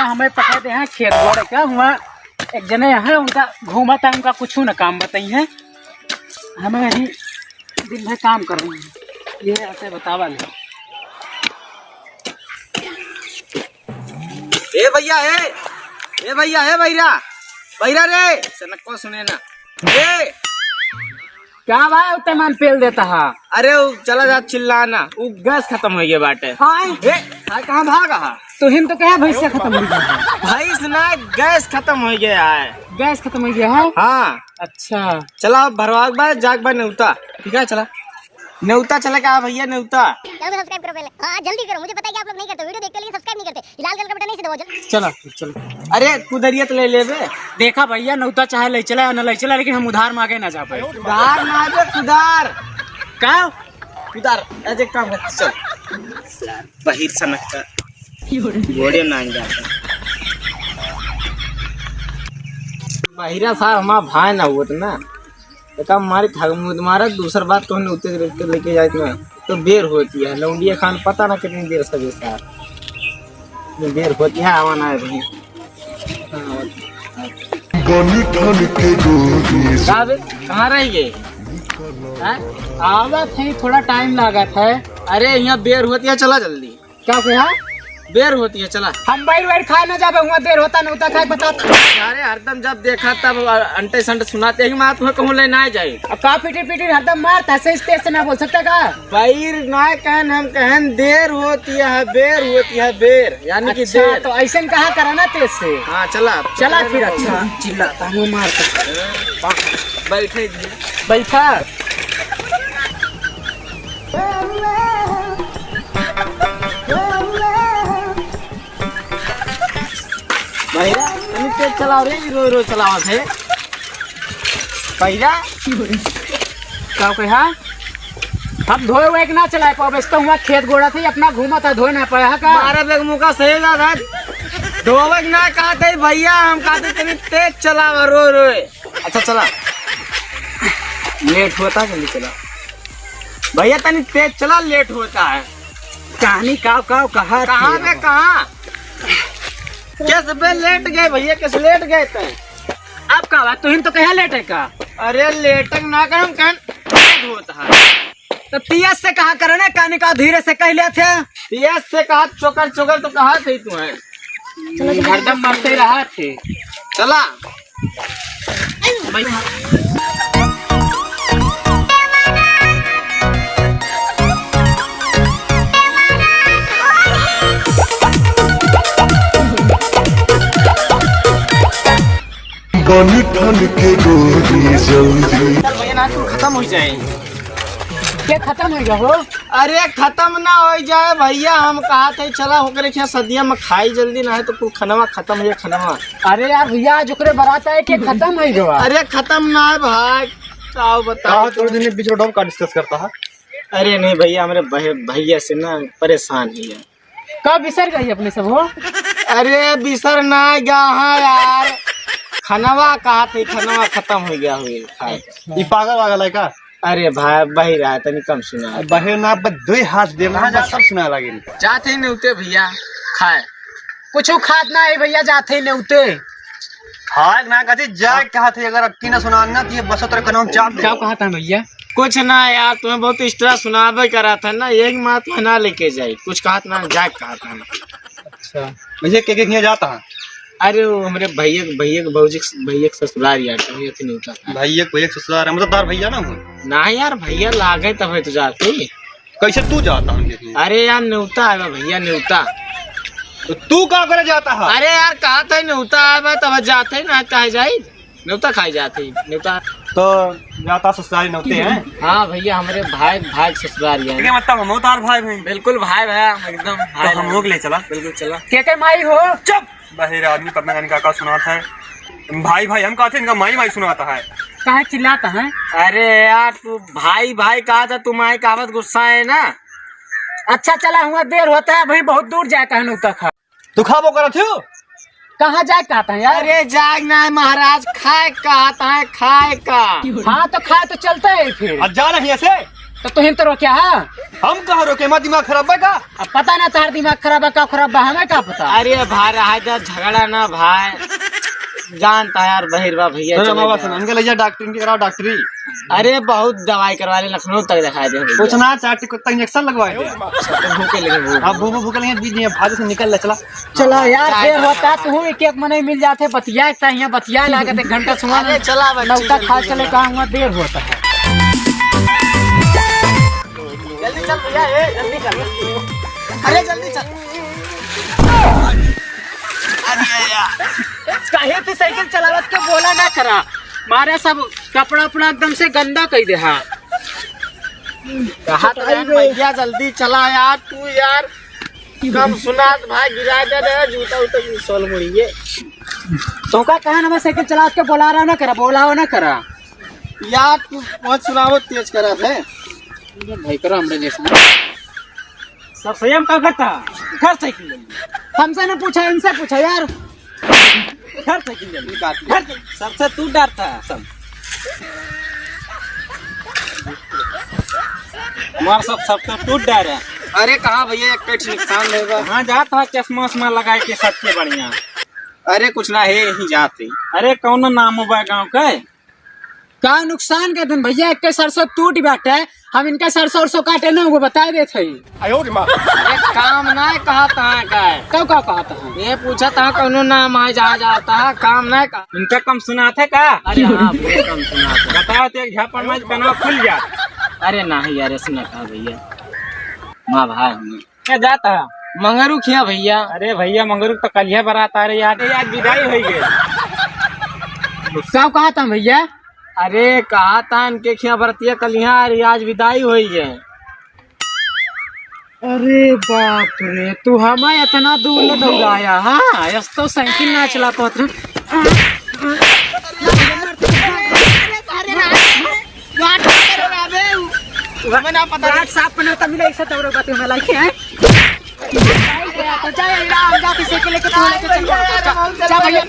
यहाँ हमें पकड़ दे हैं खेत गोड़े का। हुआ एक जने यहाँ उनका घूमा था, उनका कुछ न काम बताई है। हमें यही दिन भर काम कर रही है। ये ऐसे बतावा नहीं। ए भैया ए भैया है भैया रे सनको सुने ना। ए क्या भाई उतने मन पेल देता है। अरे चला जा चिल्लाना, वो गैस खत्म हो गया बाटे। कहाँ भागा है? तो हिम तो क्या भैंस खत्म हो गया है। भाई सुना गैस खत्म हो गया है। गैस खत्म हो गया है। हाँ अच्छा चला भरवाग बा जाग बा नेउता। ठीक है चला नेउता चला क्या भैया नेउता। सब्सक्राइब करो पहले। हाँ जल्दी करो, मुझे पता है कि आप लोग नहीं करते, वीडियो देखते लेकिन सब्सक्राइब नहीं करते। लाल कलर का बटन नहीं से दबाओ जल्दी। चलो अरे कुदरियत ले ले बे। देखा भैया नौता चाहे ले चला या न ले चला, लेकिन हम उधार मांगे ना जा पाए। उधार मांगे खुदार क्या खुदार ऐसे काम कर चल बहिर सनक का घोड़े ना जाता बहिरा साहब हमारा भाई ना हुआ ना तो हमारे तुम्हारा दूसरा बात तो हमने उतने लेके जाए ना तो देर होती है। लौंडिया खान पता ना कितनी देर सजे साहब देर होती है। आवाना है भाई कहाँ रह गए? आवत है, थोड़ा टाइम लागत है। अरे यहाँ बेर होती है, चला जल्दी। क्या कहा? बेर होती है चला। हम बैर वैर खा ना जाबे, हुआ देर होता नौता खाए बता। अरे हरदम जब देखा तब अंटे संटे सुनाते हैं माँ तुम्हें कहूँ लेना जाए। अब का पीटी पीटी हरदम मारता है, तेज से ना बोल सकता का? बैर ना कहन हम कहन देर होती है बेर होती है बेर यानी कि अच्छा, देर। तो ऐसा कहा करा ना तेज से। हाँ चला चला फिर। अच्छा चिल्लाता हूँ मारता। बैठे बैठा भैया तेज चलाओ रे, रोज रोज चलावत है भैया। क्या कहा? हम धोए हुए ना चलाए पाओ तो हुआ खेत गोड़ा थे अपना घूमा था, धोए ना पाया का। हमारा बेग मुका सही था धोवक ना कहते भैया, हम कहते तनी तेज चलावा रो रो। अच्छा चला लेट होता जल्दी चला भैया, तनी तेज चला लेट होता है। कहानी काव काव कहा कहाँ पे कहाँ किस पे लेट गए भैया, किस लेट गए थे? अब का बात तुम तो कहा लेटे का? अरे लेटक ना कर हम कहन होता है तो तियस से कहा करो ना, कहने का धीरे से कह लिया थे। तियस से कहा चोकर चोकर तो कहा थे तुम्हें। हरदम मरते रहा थे। चला ठन के गोरी जल्दी भैया ना तू खत्म हो जाए। क्या खत्म हो गया हो? अरे खत्म ना हो जाए भैया, हम कहा थे चला होकर क्या सदिया में खाई जल्दी ना है तो खनवा खत्म हो जाए खनवा। अरे यार भैया जुकरे बरात है कि खत्म हो गया? अरे खत्म ना है भाई, आओ बताओ। थोड़े दिन बीच में का डिस्कस करता है। अरे नहीं भैया, हमारे भैया से ना परेशान है। कब बिसर गई अपने सब हो? अरे बिसर ना गया यार, खनवा कहा थे खनवा खत्म हो गया हुए खाए। ये पागल वागल है का? अरे भाई बही रहा तनी कम सुना बहे ना दो हाथ दे सब सुना लगे जाते नहीं उते भैया खाए कुछ खात ना है भैया, जाते ही नहीं उते। हाँ ना कहते जाए कहा थे, अगर अक्की ना सुनाना तो ये बस तरह का नाम चाप क्या कहा था भैया? कुछ ना यार, तुम्हें बहुत एक्स्ट्रा सुनावे करा था ना, एक मात में ना लेके जाए कुछ कहा ना जाए कहा था ना। अच्छा भैया के जाता है? अरे वो हमारे भैया भैया ससुराल यार नहीं होता भैया को एक ससुराल है, मतलब तार भैया ना हो ना यार, भैया लागे तब तो जाते। कैसे तू जाता है? अरे यार न्योता है भैया न्योता। तो तू कहाँ करे जाता है? अरे यार कहा था न्योता है तब जाते ना, कहे जाए न्योता खाई जाते न्योता तो जाता ससुराल नौते हैं। हाँ भैया हमारे भाई ससुराल है। मतलब हम तार भाई भाई बिल्कुल भाई भैया एकदम भाई। तो हम लोग ले चला बिल्कुल चला। के माई हो? चुप बहेर आदमी पता नहीं का सुनाता है। भाई भाई हम कहते इनका माई माई सुनाता है। कहा चिल्लाता है? अरे यार तू भाई भाई कहा था, तुम आई कहावत गुस्सा है ना। अच्छा चला हुआ देर होता है भाई, बहुत दूर जाए कहने तक। तू खाबो करत हो? कहाँ जाए कहता है यार? अरे जागना है महाराज, खाए कहता है खाए का। हाँ तो खाए तो चलता है फिर। आज जा नहीं ऐसे तो तुम तो क्या है? हम कहा रोके हमारा दिमाग खराब है का? अब पता ना तार दिमाग खराब है का खराब है, हमें क्या पता। अरे भाई रहा था झगड़ा ना भाई, जानता है यार बहिरवा भैया अरे चले मामा गए। सुन इनके ले जा डॉक्टर के कराओ डॉक्टरी। अरे बहुत दवाई करवा ले, लखनऊ तक दिखाई दे कुछ ना 4 टिकट इंजेक्शन लगवाए थे। भूखे लगे भूख। अब भूखे लेंगे बीच में भाजी से निकल ले चला। चलो यार देर होता तू एक एक मने मिल जाते बतिया यहाँ बतिया लागत 1 घंटा सुना अरे चला बच्ची, नौका खा जल्दी चले चला। कहूँगा देर होता है। जल्दी चल भैया, जल्दी चल। अरे जल्दी चल। कहे थे साइकिल चलावत के बोला ना करा, मारे सब कपड़ा उपड़ा एकदम से गंदा कर दे। हाँ कहा था भैया जल्दी चला यार, तू यार कम सुना भाई गिरा दे रे, जूता उता की सोल मुड़िए। तो का कहा ना मैं साइकिल चलावत के बोला रहा ना करा, बोला हो ना करा यार तू बहुत सुनावो तेज करा थे। भाई करो हमरे जैसा सब संयम का करता घर साइकिल हमसे ना पूछा, इनसे पूछा यार। घर साइकिल घर सबसे तू डरता है सब। हमारा सब तो टूट डर है। अरे कहाँ भैया एक पेट नुकसान होगा। हाँ जाता है चश्मा उश्मा लगा के सबसे बढ़िया। अरे कुछ ना है यही जाते। अरे कौन नाम हुआ गाँव का का नुकसान के दिन भैया, एक सरसों टूट बैठे, हम इनका सरसों उरसों काटे ना वो बता देते हैं। अरे काम ना है, कहा तहाँ का है। कब का कहता है ये पूछा था कौनो नाम आ जा जाता है, काम ना का। इनका कम सुना थे का? अरे हाँ बहुत कम सुना था। बताओ तो एक झापड़ में कना खुल जा। अरे नहीं यार ऐसे ना कहा भैया, माँ भाई हमें क्या जाता है? मंगरू खिया भैया। अरे भैया मंगरू तो कल ही बारात आ रही है, आज विदाई हो गई। कब कहा था भैया? अरे कहा था इनके खिया बरतिया कल यहाँ आज विदाई हो है। अरे बाप रे, तू हमें इतना दूर न दौड़ाया। हाँ यस तो साइकिल ना चला पाता। हमें ना पता रात साफ पहना तब मिले ऐसे दौड़ो बातें में लाइक है। तो जा यार जा किसी के लेके तू लेके चल जा भैया।